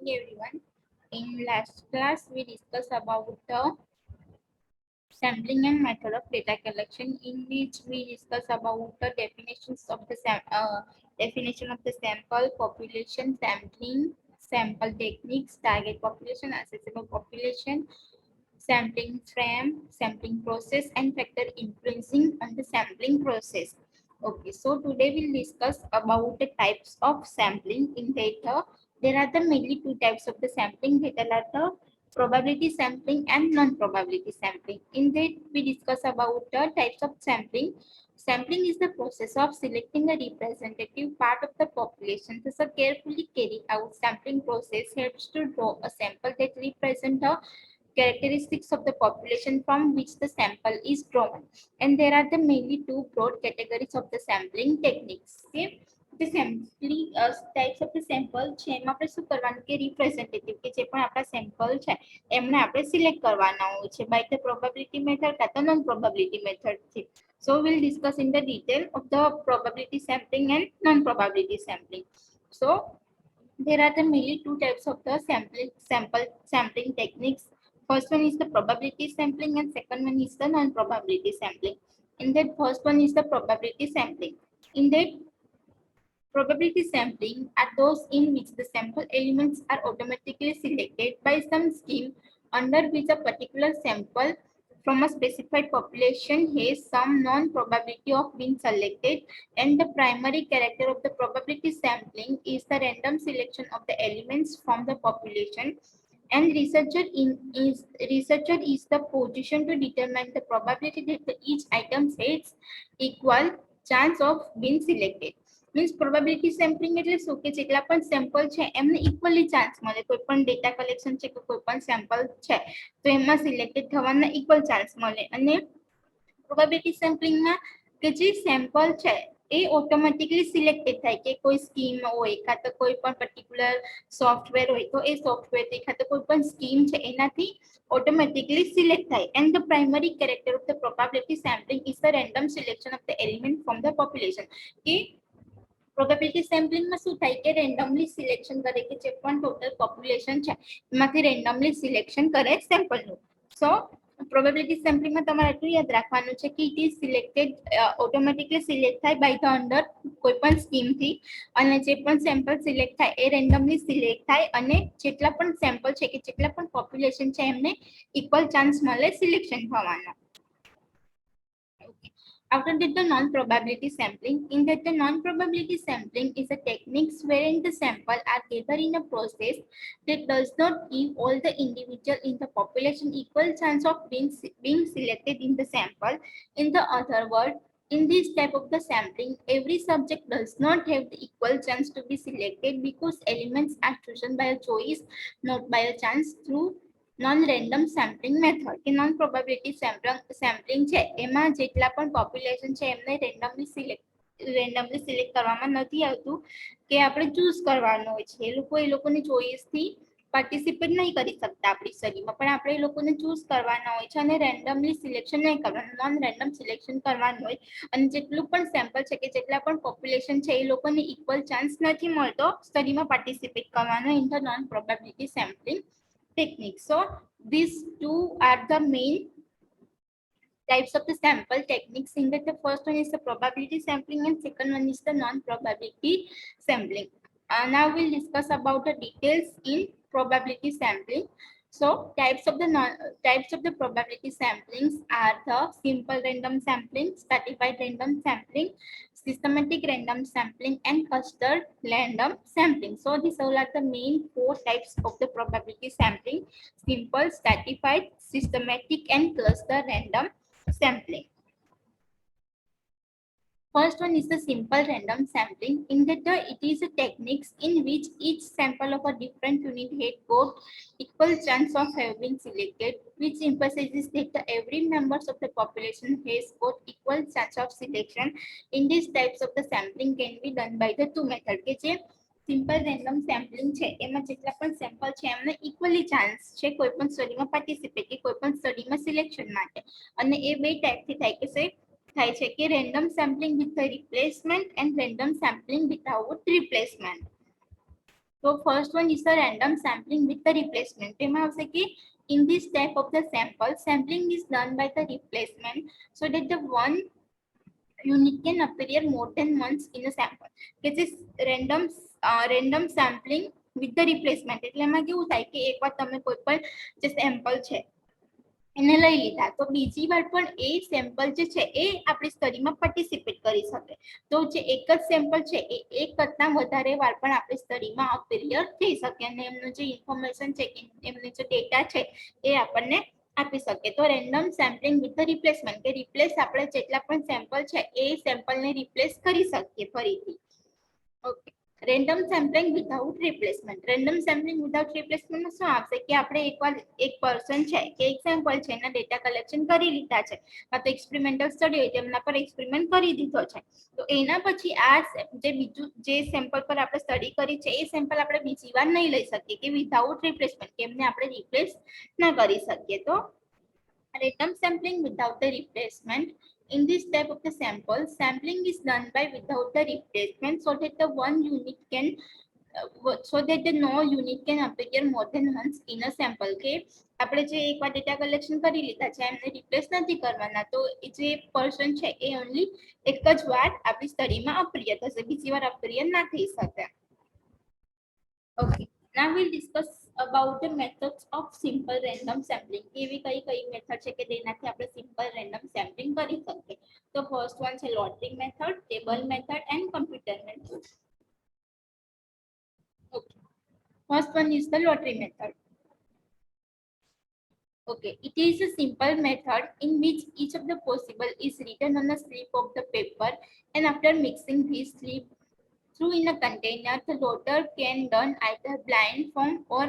Morning, everyone. In last class, we discussed about the sampling and method of data collection, in which we discuss about the definitions of the definition of the sample, population, sampling, sample techniques, target population, accessible population, sampling frame, sampling process, and factor influencing on the sampling process. Okay, so today we'll discuss about the types of sampling in data. There are the mainly two types of the sampling. There are the probability sampling and non-probability sampling. In that, we discuss about the types of sampling. Sampling is the process of selecting a representative part of the population. Thus, a carefully carried out sampling process helps to draw a sample that represents a characteristics of the population from which the sample is drawn. And there are the mainly two broad categories of the sampling techniques. Okay. The sampling types of the sample છે એમાં આપણે શું કરવાનું કે representative કે જે પણ આપણા સેમ્પલ છે એમને આપણે સિલેક્ટ કરવાના હોય છે બાય ધ પ્રોબેબિલિટી મેથડ કાં તો નોન પ્રોબેબિલિટી મેથડ થી. So we'll discuss in the detail of the probability sampling and non-probability sampling. So there are the mainly two types of the sampling techniques. First one is the probability sampling and second one is the non-probability sampling. In that first one is the probability sampling. In that probability sampling are those in which the sample elements are automatically selected by some scheme under which a particular sample from a specified population has some known probability of being selected, and the primary character of the probability sampling is the random selection of the elements from the population, and researcher is the position to determine the probability that each item has equal chance of being selected. Means probability sampling એટલે શું કે જેટલા પણ sample છે એમને equally chance મળે. કોઈ પણ ડેટા કલેક્શન છે કે કોઈ પણ સેમ્પલ છે તો એમાં સિલેક્ટેડ થવાના ઇક્વલ ચાન્સ મળે. અને પ્રોબેબિલિટી સેમ્પલિંગમાં કે જે સેમ્પલ છે એ ઓટોમેટિકલી સિલેક્ટેડ થાય કે કોઈ સ્કીમ હોય કાં તો કોઈ પણ પર્ટિક્યુલર સોફ્ટવેર હોય તો એ સોફ્ટવેરથી કાં તો કોઈ પણ સ્કીમ છે એનાથી automatically select થાય. And the primary character of the probability sampling is the random selection of the element from the population. કે પ્રોબેબિલિટી સેમ્પલિંગમાં શું થાય કે રેન્ડમલી સિલેક્શન કરે કે જે પણ ટોટલ પોપ્યુલેશન છે એમાંથી રેન્ડમલી સિલેક્શન કરે સેમ્પલનું. સો પ્રોબેબિલિટી સેમ્પલિંગમાં તમારે એટલું યાદ રાખવાનું છે કે it is selected automatically select થાય બાય ધ અંડર કોઈ પણ સ્કીમથી, અને જે પણ સેમ્પલ સિલેક્ટ થાય એ રેન્ડમલી સિલેક્ટ થાય અને જેટલા પણ સેમ્પલ છે કે જેટલા પણ પોપ્યુલેશન છે એમને ઇક્વલ ચાન્સ મળે સિલેક્શન થવાનો. After that, the non-probability sampling. In that, the non-probability sampling is a technique wherein the sample are gathered in a process that does not give all the individual in the population equal chance of being selected in the sample. In the other word, in this type of the sampling, every subject does not have the equal chance to be selected because elements are chosen by a choice, not by a chance, through non random sampling method. કે non probability sampling છે એમાં જેટલા પણ population છે એમને randomly select કરવામાં નથી આવતું કે આપણે ચૂઝ કરવાનું હોય છે. એ લોકોની ચોઈસથી પાર્ટિસિપેટ નહીં કરી શકતા આપણી સ્ટડીમાં, પણ આપણે એ લોકોને ચૂઝ કરવાના હોય છે અને રેન્ડમલી સિલેક્શન નહીં કરવાનું, નોન રેન્ડમ સિલેક્શન કરવાનું હોય. અને જેટલું પણ સેમ્પલ છે કે જેટલા પણ પોપ્યુલેશન છે એ લોકોને ઇક્વલ ચાન્સ નથી મળતો સ્ટડીમાં પાર્ટિસિપેટ કરવાનો in the non probability sampling techniques. So these two are the main types of the sample techniques. In that, the first one is the probability sampling and second one is the non-probability sampling. Now we'll discuss about the details in probability sampling. So types of the probability samplings are the simple random sampling, stratified random sampling, systematic random sampling, and clustered random sampling. So these all are the main four types of the probability sampling: simple, stratified, systematic, and cluster random sampling. First one is the simple random sampling. In that, it is a techniques in which each sample of a different unit had got equal chance of having selected, which emphasizes that every members of the population has got equal chance of selection. In these types of the sampling can be done by the two method. કે જે simple random sampling છે એમાં જેટલા પણ sample છે એમને equally chance છે કોઈ પણ સ્ટડીમાં પાર્ટિસિપેટ કે કોઈ પણ સ્ટડીમાં સિલેક્શન માટે. અને એ બે ટાઈપથી થાય કે થાય છે કે random sampling with replacement and random sampling without replacement. So first one is the random sampling with the replacement. એમાં આવશે કે in this type of the sample, sampling is done by the replacement so that the one unit can appear more than once in a sample. કે જે random sampling with the replacement એટલે એમાં કેવું થાય કે એકવાર તમે કોઈ પણ જે સેમ્પલ છે એને લઈ લીધા તો બીજી વાર પણ એ સેમ્પલ જે છે એ આપણી સ્ટડીમાં પાર્ટિસિપેટ કરી શકે. તો જે એક જ સેમ્પલ છે એ એક કરતા વધારે વાર પણ આપણી સ્ટડીમાં અપીયર થઈ શકે અને એમનું જે ઇન્ફોર્મેશન છે કે એમનો જે ડેટા છે એ આપણને આપી શકે. તો random sampling with the replacement કે રિપ્લેસ આપણે જેટલા પણ સેમ્પલ છે એ સેમ્પલને રિપ્લેસ કરી શકીએ ફરીથી. Okay, random sampling without replacement. Random sampling without રિપ્લેસમેન્ટમાં શું આવશે કે આપણે એકવાર એક પર્સન છે કે એક સેમ્પલ છે એના ડેટા કલેક્શન કરી લીધા છે કાં તો એક્સપેરિમેન્ટલ સ્ટડી હોય તેમના પર એક્સપેરિમેન્ટ કરી દીધો છે. તો એના પછી આ જે બીજું જે સેમ્પલ પર આપણે સ્ટડી કરી છે એ સેમ્પલ આપણે બીજી વાર નહીં લઈ શકીએ કે વિધાઉટ રિપ્લેસમેન્ટ કે એમને આપણે રિપ્લેસ ના કરી શકીએ. તો random sampling without the replacement. In this type of the sample, sampling is done by without the replacement so that the one unit can so that the no unit can appear more than once in a sample. કે આપણે જે એકવાર data collection કરી લીધા છે એમને replace નથી કરવાના તો જે પર્સન છે એ ઓનલી એક જ વાર આપણી સ્ટડીમાં અપ્રિય થશે, બીજી વાર અપ્રિય ના થઈ શકે. Okay, now we'll discuss about the methods of simple random sampling. એવી કઈ મેથડ છે કે જેનાથી આપણે સિમ્પલ રેન્ડમ સેમ્પલિંગ કરી શકીએ. તો ફર્સ્ટ વન છે lottery method, table method and computer method. Okay, first one is the lottery method. Okay, it is a simple method in which each of the possible is written on a slip of the paper, and after mixing this slip through in a container, the lotter can done either blind form or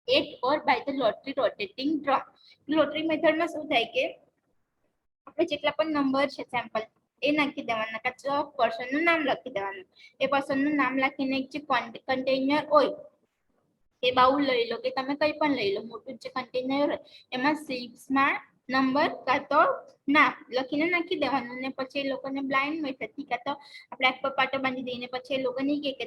it or by the lottery rotating drum. Lottery મેથડમાં શું થાય કે આપણે જેટલા પણ number છે sample એ નાખી દેવાના કાં પર્સનનું નામ લખી દેવાનું. એ પર્સનનું નામ લખીને એક જે કન્ટેનર હોય એ બાઉલ લઈ લો કે તમે કંઈ પણ લઈ લો, મોટું જે કન્ટેનર હોય એમાં સ્લીપ્સમાં નંબર કાં તો નામ લખીને નાખી દેવાનું ને પછી એ લોકોને બ્લાઇન્ડ મેથડથી કાં તો આપણે આંખ પર પાટો બાંધી દઈને પછી એ લોકોને કહે કે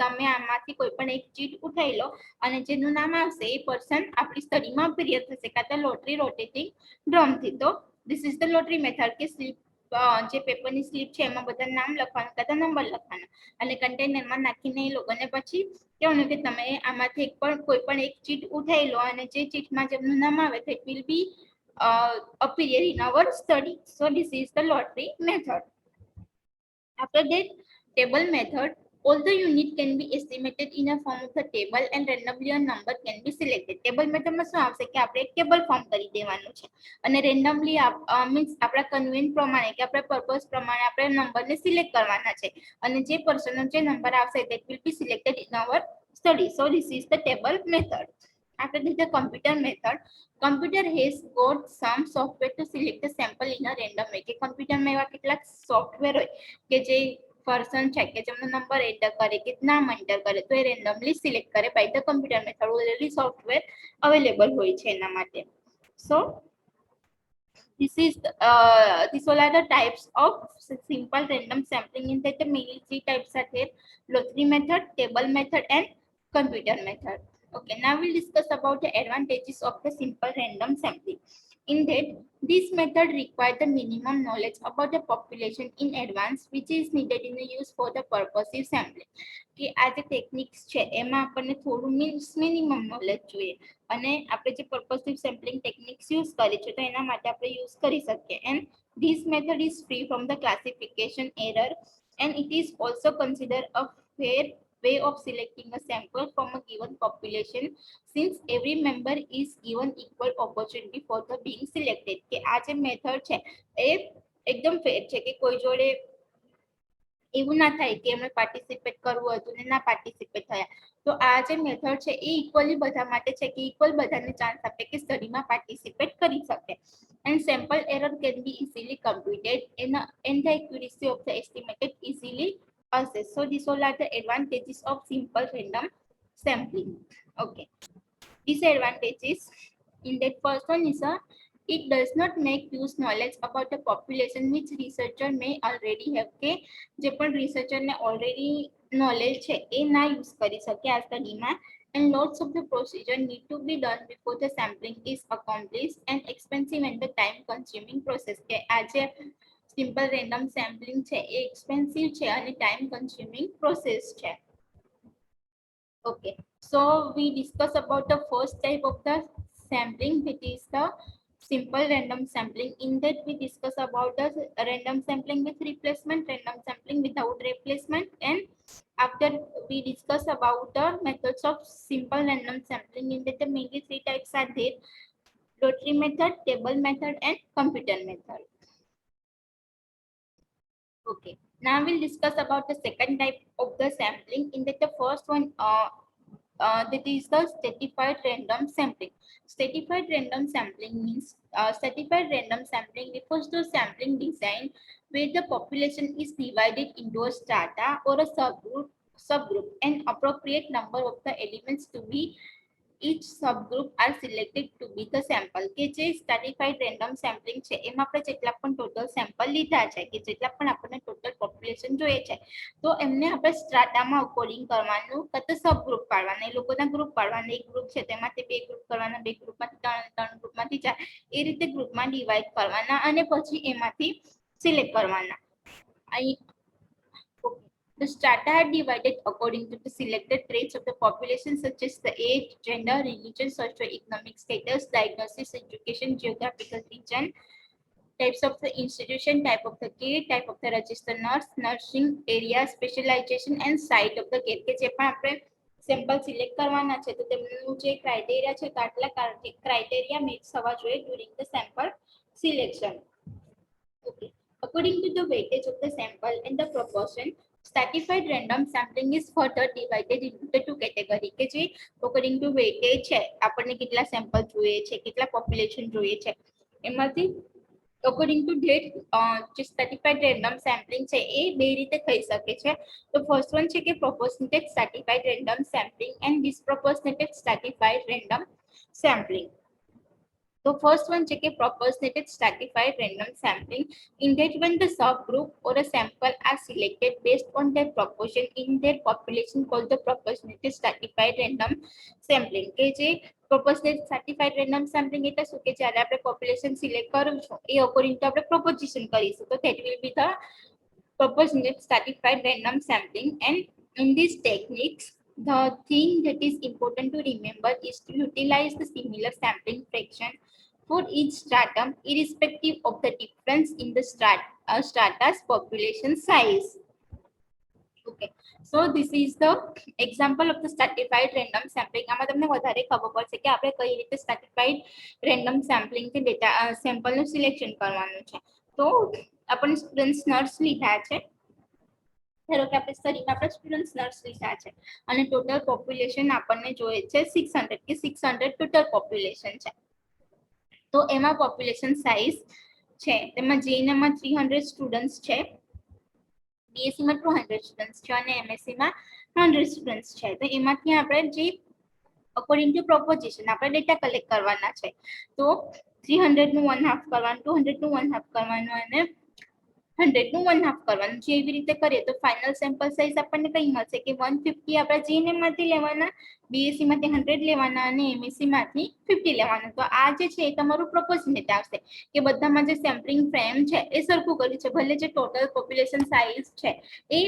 તમે આમાંથી કોઈ પણ એક ચીટ ઉઠાવી લો અને જેનું નામ આવશે એ પર્સન આપણી સ્ટડીમાં અપીયર થશે કાં તો લોટરી રોટેટિંગ ડ્રમથી. તો this is the lottery method કે સ્લીપ જે પેપરની સ્લીપ છે એમાં બધા નામ લખવાનું કાં તો નંબર લખવાનો અને કન્ટેનરમાં નાખીને એ લોકોને પછી કહેવાનું કે તમે આમાંથી કોઈ પણ એક ચીટ ઉઠાવી લો અને જે ચીટમાં જેમનું નામ આવે તો it will be appear in our study. So this is the lottery method. After that, table method. All the unit can be estimated in a form of the table and randomly a number can be selected. Table method માં શું આવશે કે આપણે એક table form કરી દેવાનું છે અને રેન્ડમલી મીન્સ આપણા કન્વેન્ટ પ્રમાણે કે આપણા પર્પઝ પ્રમાણે આપણે નંબરને સિલેક્ટ કરવાના છે અને જે પર્સનનો જે નંબર આવશે that will be selected in our study. So this is the table method. After this, the computer method. Computer has got some software to select the sample in a random way. કે કમ્પ્યુટરમાં એવા કેટલાક software હોય કે જે person છે કે જેમનો નંબર એન્ટર કરે કે નામ એન્ટર કરે તો એ રેન્ડમલી સિલેક્ટ કરે by the computer method. Already software available હોય છે એના માટે. સો these all are the types of simple random sampling. In that the mainly three types are there: lottery method, table method and computer method. Okay, now we'll discuss about the advantages of the simple random sampling. In that, this method requires the minimum knowledge about the population in advance, which is needed in the use for the purposive sampling. કે આ જે techniques છે એમાં આપણને થોડું means minimum knowledge જોઈએ અને આપણે જે પર્પસિવ સેમ્પલિંગ ટેકનિક્સ યુઝ કરી છે તો એના માટે આપણે યુઝ કરી શકીએ. And this method is free from the classification error and it is also considered a fair way of selecting a sample from a given population since every member is given equal opportunity for the being selected. કે આ જે method છે એ એકદમ ફેર છે કે કોઈ જોડે એવું ના થાય કે એમને પાર્ટિસિપેટ કરવું હતું ને ના પાર્ટિસિપેટ થયા. તો આ જે મેથડ છે એ ઇક્વલી બધા માટે છે કે ઇક્વલ બધાને ચાન્સ આપે કે સ્ટડીમાં પાર્ટિસિપેટ કરી શકે. And sample error can be easily computed and the accuracy of the estimated easily assessed. So these all are the advantages of simple random sampling. Okay. Disadvantages in that first one is it does not make use knowledge about the population which researcher may already have. કે જે પણ researcher ને already knowledge છે એ ના use કરી શકે આ સ્ટડીમાં. And lots of the procedure need to be done before the sampling is accomplished and expensive and the time consuming process. કે આજે સિમ્પલ રેન્ડમ સેમ્પલિંગ છે એ એક્સપેન્સિવ છે અને ટાઈમ કન્ઝ્યુમિંગ પ્રોસેસ છે. Okay, so we discuss about the first type of the sampling, that is the simple random sampling. In that we discuss about the random sampling with replacement, random sampling without replacement, and after we discuss about the methods of simple random sampling. In that the mainly three types are there: rotary method, table method, and computer method. Okay, now we'll discuss about the second type of the sampling. In that the first one that is the stratified random sampling. Stratified random sampling means stratified random sampling refers to sampling design where the population is divided into a strata or a subgroup and appropriate number of the elements to be each subgroup are selected to be the sample. કે જે સ્ટ્રેટિફાઈડ random sampling છે એમાં આપણે જેટલા પણ total sample લીધા છે કે જેટલા પણ આપણને ટોટલ પોપ્યુલેશન જોઈએ છે તો એમને આપણે સ્ટ્રાટામાં અકોર્ડિંગ કરવાનું કતો સબ ગ્રુપ પાડવાના એ લોકોના ગ્રુપ પાડવાના એક ગ્રુપ છે તેમાંથી બે ગ્રુપ કરવાના બે ગ્રુપમાંથી ત્રણ ગ્રુપમાંથી ચાર એ રીતે ગ્રુપમાં ડિવાઈડ કરવાના અને પછી એમાંથી સિલેક્ટ કરવાના. The strata are divided according to the selected traits of the population such as the age, gender, religion, socio-economic status, diagnosis, education, geographical region, types of the institution, type of the care, type of the registered nurse, nursing area, specialization and site of the care. કે જે પણ આપણે sample select કરવાના છે તો તેમનું જે criteria છે તો આટલા ક્રાઇટેરિયા મેચ થવા જોઈએ during the sample selection. Okay. According to the weightage of the sample and the proportion, stratified random sampling is further divided into the two categories. કે જે according to weightage છે આપણને કેટલા સેમ્પલ જોઈએ છે કેટલા પોપ્યુલેશન જોઈએ છે એમાંથી according to that જે stratified random sampling છે એ બે રીતે થઈ શકે છે. તો first one છે કે proportionate stratified random sampling and disproportionate stratified random sampling. The first one check a proportionate stratified random sampling. In that when the subgroup or a sample are selected based on their proportion in their population called the proportionate stratified random sampling. કે જે proportionate stratified random sampling એટલે શું કે જ્યારે આપણે population select કરું છું એ according to આપણે proposition કરીશું તો that will be the proportionate stratified random sampling. And in these techniques the thing that is important to remember is to utilize the similar sampling fraction for each stratum irrespective of the difference in the strata's population size. Okay, so this is the example of the stratified random sampling. આમાં તમને વધારે ખબર પડશે કે આપણે કઈ રીતે stratified random sampling થી ડેટા સેમ્પલ નું સિલેક્શન કરવાનું છે. તો આપણે સ્ટુડન્ટ્સ નર્સ લીધા છે ધારો કે આપણે સ્ટડીમાં આપણે સ્ટુડન્ટ્સ નર્સ લીધા છે અને ટોટલ પોપ્યુલેશન આપણને જોઈએ છે 600 કે 600 ટોટલ પોપ્યુલેશન છે. તો એમાં પોપ્યુલેશન સાઇઝ છે તેમાં જીએનએમ માં 300 સ્ટુડન્ટ્સ છે, બીએસસી માં 200 સ્ટુડન્ટ્સ છે અને એમએસસી માં 100 સ્ટુડન્ટ્સ છે. તો એમાંથી આપણે જે અકોર્ડિંગ ટુ પ્રોપોઝિશન આપણે ડેટા કલેક્ટ કરવાના છે તો 300 નું 1/2 કરવાનું, 200 નું 1/2 કરવાનું અને 100 નું 1/2 કરવાનું. જે એવી રીતે કરીએ તો ફાઇનલ સેમ્પલ સાઇઝ આપણને કઈ મળશે કે 150 આપણે જીએનએમ માંથી લેવાના, બીએસસી માંથી 100 લેવાના અને એમએસસી માંથી 50 લેવાના. તો આ જે છે એ તમારું પ્રોપોર્શનેટ આવશે કે બધામાં જે સેમ્પલિંગ ફ્રેમ છે એ સરખું કર્યું છે. ભલે જે ટોટલ પોપ્યુલેશન સાઇઝ છે એ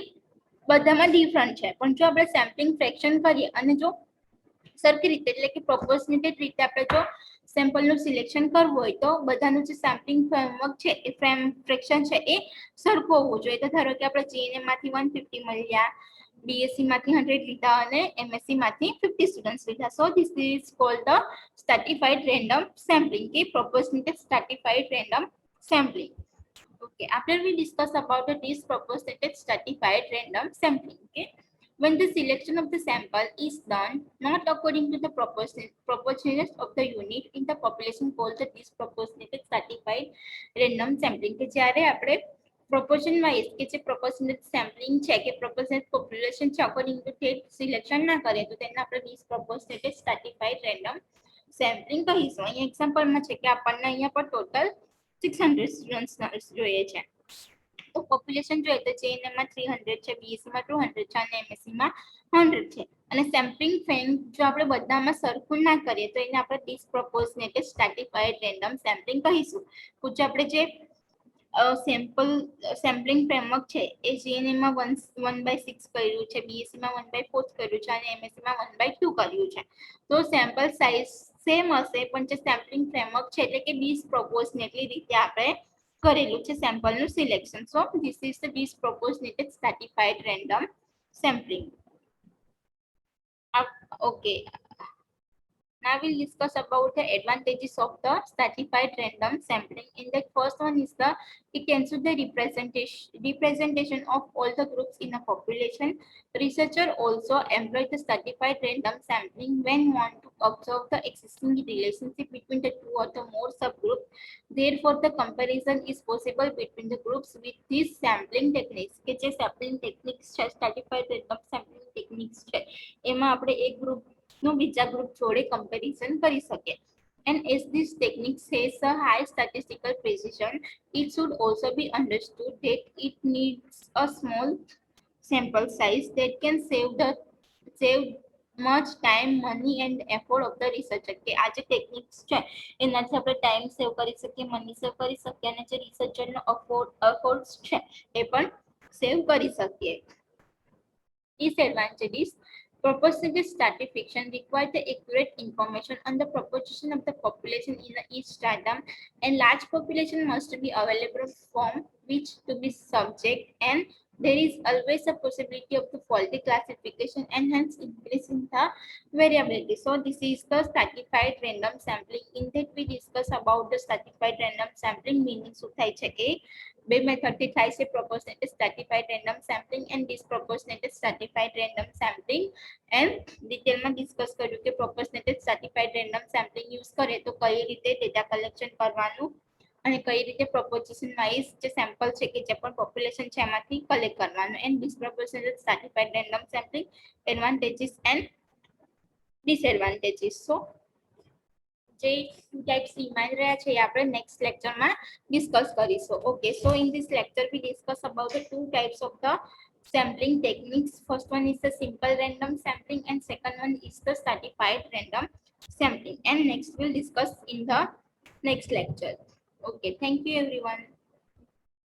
બધામાં ડિફરન્ટ છે પણ જો આપણે સેમ્પલિંગ ફ્રેક્શન કરીએ અને જો સરખી રીતે એટલે કે પ્રોપોર્શનેટેડ રીતે આપણે જો સેમ્પલનું સિલેક્શન કરવું હોય તો બધાનું જે સેમ્પલિંગ ફ્રેમવર્ક છે એ ફ્રેક્શન છે એ સરખું હોવું જોઈએ. તો ધારો કે આપણે જીએનએમ માંથી 150 મળ્યા, બીએસસી માંથી 100 લીધા અને એમએસસી માંથી 50 સ્ટુડન્ટ્સ લીધા. So this is called the stratified random sampling કે proportionated stratified random sampling. Okay, after we discuss about the disproportionate stratified random sampling. Okay, when the selection of the sample is done not according to the proportionate of the unit in the population called the disproportionate stratified random sampling. કે જ્યારે આપણે proportion wise કે જે proportionate sampling છે કે proportionate population છે according to that selection ના કરે તો તેને આપણે disproportionate stratified random sampling કહીશું. અહીંયા એક્ઝામ્પલમાં છે કે આપણને અહીંયા પર ટોટલ 600 સ્ટુડન્ટ્સ જોઈએ છે તો પોપ્યુલેશન જોઈએ તો JNM માં 300 છે, BSc માં 200 છે અને MSc માં 100 છે. અને સેમ્પલિંગ ફ્રેમ જો આપણે બધામાં સરખું ના કરીએ તો એને આપણે ડિસપ્રોપોર્શનેટેડ સ્ટ્રેટિફાઈડ રેન્ડમ સેમ્પલિંગ કહીશું. પછી આપણે જે સેમ્પલિંગ ફ્રેમવર્ક છે એ JNM માં 1/6 કર્યું છે, BSc માં 1/4 કર્યું છે અને MSc માં 1/2 કર્યું છે. તો સેમ્પલ સાઇઝ સેમ હશે પણ જે સેમ્પલિંગ ફ્રેમવર્ક છે એટલે કે ડિસપ્રોપોર્શનેટલી રીતે આપણે કરેલું છે સેમ્પલનું selection. So this is the disproportionated stratified random sampling. Okay. Now we'll discuss about the advantages of the stratified random sampling. In the first one is it ensures the representation of all the groups in a population. Researcher also employ the stratified random sampling when want to observe the existing relationship between the two or the more subgroups. Therefore, the comparison is possible between the groups with these sampling techniques. કે જે sampling techniques છે, stratified random sampling techniques છે, એમાં આપણે એક group નું બીજા group જોડે કમ્પેરિઝન કરી શકે. And as this technique has a high statistical precision, it should also be understood that it needs a small sample size that can save much time, money and effort of the researcher. કે આ જે techniques છે એનાથી આપણે time સેવ કરી શકીએ, money સેવ કરી શકીએ અને જે રિસર્ચરનો એફર્ટ્સ છે એ પણ સેવ કરી શકીએ. Disadvantages: proportionate stratification requires the accurate information on the proportion of the population in each stratum, and large population must be available from which to be subject, and there is always a possibility of the faulty classification and hence increasing the variability. So this is the stratified random sampling. In that we discuss about the stratified random sampling meaning શું થાય છે કે બે મેથડથી થાય છે, proportionate stratified random sampling and disproportionate stratified random sampling. એમ ડિટેલમાં discuss કર્યું કે proportionate stratified random sampling use કરે તો કઈ રીતે ડેટા કલેક્શન કરવાનું અને કઈ રીતે પ્રોપોર્શન વાઇઝ જે સેમ્પલ છે કે જે પણ પોપ્યુલેશન છે એમાંથી કલેક્ટ કરવાનું. And disproportionate stratified random sampling advantages and disadvantages. So જે ટુ ટાઈપ્સ રિમાઇન્ડ રહ્યા છે એ આપણે નેક્સ્ટ લેક્ચરમાં ડિસ્કસ કરીશું. Okay, so in this lecture we discuss about the two types of the sampling techniques. First one is the simple random sampling and second one is the stratified random sampling. And next we'll discuss in the next lecture. Okay, thank you everyone.